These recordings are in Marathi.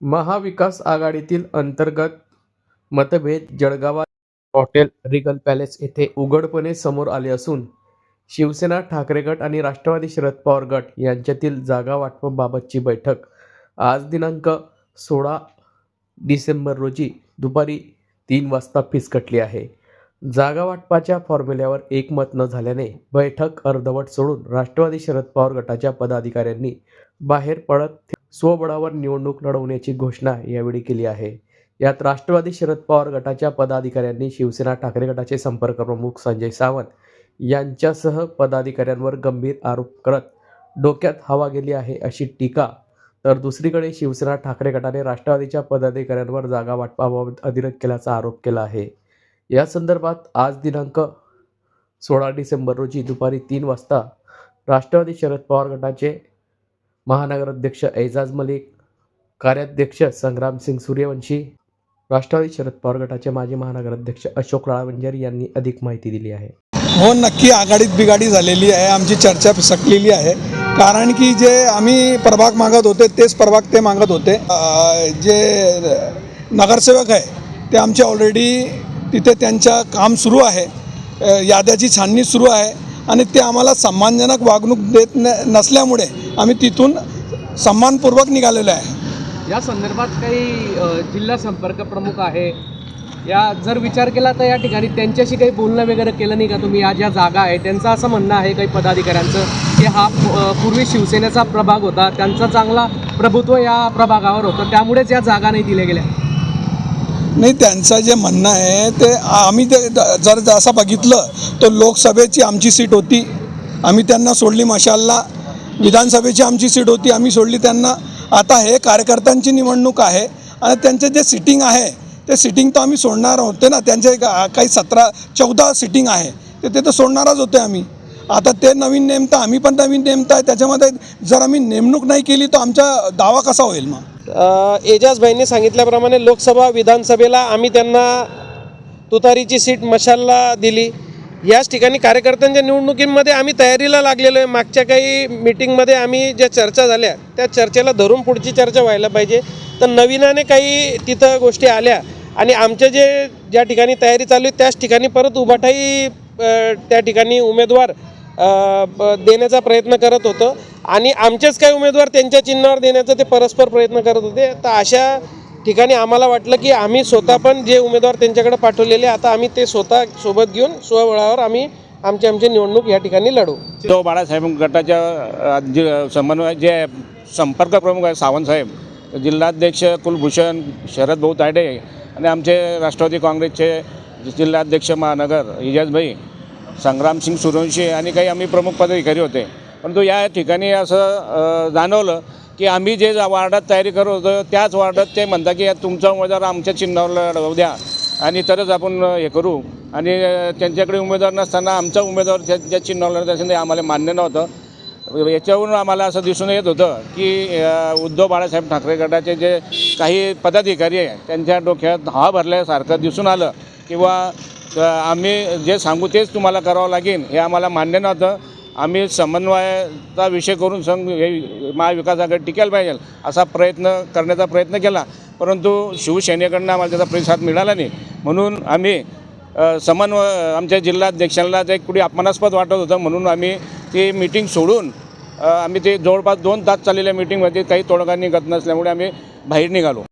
महाविकास आघाडीतील अंतर्गत मतभेद जळगावात हॉटेल रिगल पॅलेस येथे उघडपणे समोर आले असून शिवसेना ठाकरे गट आणि राष्ट्रवादी शरद पवार गट यांच्यातील जागा वाटपाबाबतची बैठक आज दिनांक 16 डिसेंबर रोजी दुपारी 3 वाजता फिसकटली आहे. जागा वाटपाच्या फॉर्म्युल्यावर एकमत न झाल्याने बैठक अर्धवट सोडून राष्ट्रवादी शरद पवार गटाच्या पदाधिकाऱ्यांनी बाहेर पडत स्वबळावर निवडणूक लढवण्याची घोषणा यावेळी केली आहे. यात राष्ट्रवादी शरद पवार गटाच्या पदाधिकाऱ्यांनी शिवसेना ठाकरे गटाचे संपर्क प्रमुख संजय सावंत यांच्यासह पदाधिकाऱ्यांवर गंभीर आरोप करत डोक्यात हवा गेली आहे अशी टीका, तर दुसरीकडे शिवसेना ठाकरे गटाने राष्ट्रवादीच्या पदाधिकाऱ्यांवर जागा वाटपाबाबत अतिरेक केल्याचा आरोप केला आहे. या संदर्भात आज दिनांक 16 डिसेंबर रोजी दुपारी 3 वाजता राष्ट्रवादी शरद पवार गटाचे महानगर अध्यक्ष एजाज मलिक, कार्याध्यक्ष संग्रामसिंग सूर्यवंशी, राष्ट्रवादी शरद पवार गटाचे माजी महानगर अध्यक्ष अशोक राळवंजर यांनी अधिक माहिती दिली आहे. हो, नक्की आघाडीत बिघाडी झालेली आहे. आमची चर्चा फिसकलेली आहे. कारण की जे आम्ही प्रभाग मागत होते तेच प्रभाग ते मागत होते. जे नगरसेवक आहे ते आमचे ऑलरेडी तिथे त्यांचं काम सुरू आहे, याद्याची छाननी सुरू आहे आणि ते आम्हाला सन्मानजनक वागणूक देत नसल्यामुळे आम्ही तिथून सन्मानपूर्वक निघालेलो आहे. या संदर्भात काही जिल्हा संपर्क प्रमुख आहे, या जर विचार केला तर या ठिकाणी त्यांच्याशी काही बोलणं वगैरे केलं नाही का तुम्ही? या ज्या जागा आहे त्यांचं असं म्हणणं आहे काही पदाधिकाऱ्यांचं की हा पूर्वी शिवसेनेचा प्रभाग होता, त्यांचं चांगला प्रभुत्व या प्रभागावर होतं, त्यामुळेच या जागा नाही दिल्या गेल्या. नाही, त्यांचं जे म्हणणं आहे ते आम्ही ते जर असं बघितलं तर लोकसभेची आमची सीट होती, आम्ही त्यांना सोडली. मशालला विधानसभेची आमची सीट होती, आम्ही सोडली त्यांना. आता हे कार्यकर्त्यांची निवडणूक आहे आणि त्यांचे जे सिटिंग आहे ते सिटिंग तर आम्ही सोडणार होते ना. त्यांचे काही 14 सिटिंग आहे ते तर सोडणारच होते आम्ही. आता ते नवीन नेमतं, आम्ही पण नवीन नेमतं आहे. त्याच्यामध्ये जर आम्ही नेमणूक नाही केली तर आमचा दावा कसा होईल मग? एजाजभाईंनी सांगितल्याप्रमाणे लोकसभा विधानसभेला आम्ही त्यांना तुतारीची सीट मशालला दिली. याच ठिकाणी कार्यकर्त्यांच्या निवडणुकीमध्ये आम्ही तयारीला लागलेलो आहे. मागच्या काही मीटिंगमध्ये आम्ही ज्या चर्चा झाल्या त्या चर्चेला धरून पुढची चर्चा व्हायला पाहिजे. तर नवीनाने काही तिथं गोष्टी आल्या आणि आमच्या ज्या ठिकाणी तयारी चालू आहे त्याच ठिकाणी परत उभाटाही त्या ठिकाणी उमेदवार देण्याचा प्रयत्न करत होतं आणि आमचेच काही उमेदवार त्यांच्या चिन्हावर देण्याचा ते परस्पर प्रयत्न करत होते. तर अशा ठिकाणी आम्हाला वाटलं की आम्ही स्वतः पण जे उमेदवार त्यांच्याकडे पाठवलेले आता आम्ही ते स्वतः सोबत घेऊन स्वबळावर आम्ही आमची निवडणूक या ठिकाणी लढू. तो बाळासाहेब गटाच्या समन्वय जे संपर्क प्रमुख आहे सावंतसाहेब, जिल्हाध्यक्ष कुलभूषण शरद भाऊ तायडे आणि आमचे राष्ट्रवादी काँग्रेसचे जिल्हाध्यक्ष महानगर एजाजभाई, संग्रामसिंग सूर्यवंशी आणि काही आम्ही प्रमुख पदाधिकारी होते. परंतु या ठिकाणी असं जाणवलं की आम्ही जे वार्डात तयारी करत होतो त्याच वार्डात ते म्हणता की तुमचा उमेदवार आमच्या चिन्हावर लढवू द्या आणि तरच आपण हे करू. आणि त्यांच्याकडे उमेदवार नसताना आमचा उमेदवार ज्या चिन्हावर लढत असेल ते आम्हाला मान्य नव्हतं. याच्यावरून आम्हाला असं दिसून येत होतं की उद्धव बाळासाहेब ठाकरे गटाचे जे काही पदाधिकारी आहे त्यांच्या डोक्यात हवा भरल्यासारखं दिसून आलं किंवा आम्ही जे सांगू तेच तुम्हाला करावं लागेल हे आम्हाला मान्य नव्हतं. आम्ही समन्वयाचा विषय करून हे महाविकास आघाडी टिकायला पाहिजे असा करण्याचा प्रयत्न केला, परंतु शिवसेनेकडनं आम्हाला त्याचा प्रतिसाद मिळाला नाही. म्हणून आम्ही आमच्या जिल्हाध्यक्षांना ते कुठे अपमानास्पद वाटत होतं म्हणून आम्ही ती मीटिंग सोडून आम्ही ते जवळपास 2 तास चाललेल्या मीटिंगमध्ये काही तोडगा निघत नसल्यामुळे आम्ही बाहेर निघालो.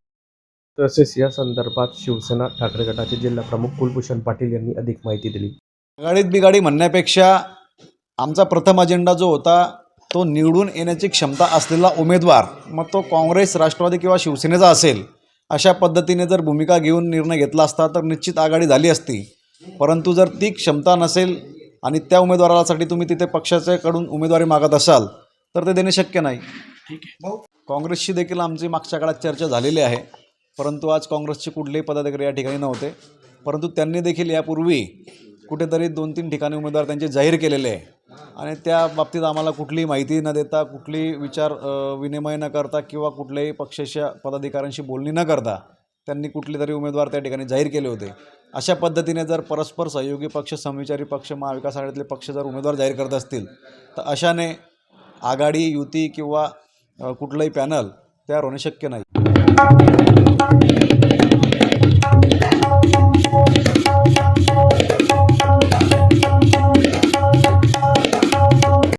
तसेच या संदर्भात शिवसेना ठाकरे गटाचे जिल्हा प्रमुख कुलभूषण पाटील यांनी अधिक माहिती दिली. आघाडीत बिघाडी म्हणण्यापेक्षा आमचा प्रथम अजेंडा जो होता तो निवडून येण्याची क्षमता असलेला उमेदवार, मग तो काँग्रेस, राष्ट्रवादी किंवा शिवसेनेचा असेल, अशा पद्धतीने जर भूमिका घेऊन निर्णय घेतला असता तर निश्चित आघाडी झाली असती. परंतु जर ती क्षमता नसेल आणि त्या उमेदवारासाठी तुम्ही तिथे पक्षाच्याकडून उमेदवारी मागत असाल तर ते देणे शक्य नाही. काँग्रेसशी देखील आमची मागच्या काळात चर्चा झालेली आहे, परंतु आज काँग्रेसचे कुठलेही पदाधिकारी या ठिकाणी नव्हते. परंतु त्यांनी देखील यापूर्वी कुठेतरी 2-3 ठिकाणी उमेदवार त्यांचे जाहीर केलेले आहे आणि त्या बाबतीत आम्हाला कुठलीही माहिती न देता, कुठलीही विचार विनिमय न करता किंवा कुठल्याही पक्षाच्या पदाधिकाऱ्यांशी बोलणी न करता त्यांनी कुठले तरी उमेदवार त्या ठिकाणी जाहीर केले होते. अशा पद्धतीने जर परस्पर सहयोगी पक्ष, समविचारी पक्ष, महाविकास आघाडीतले पक्ष जर उमेदवार जाहीर करत असतील तर अशाने आघाडी, युती किंवा कुठलंही पॅनल तयार होणे शक्य नाही.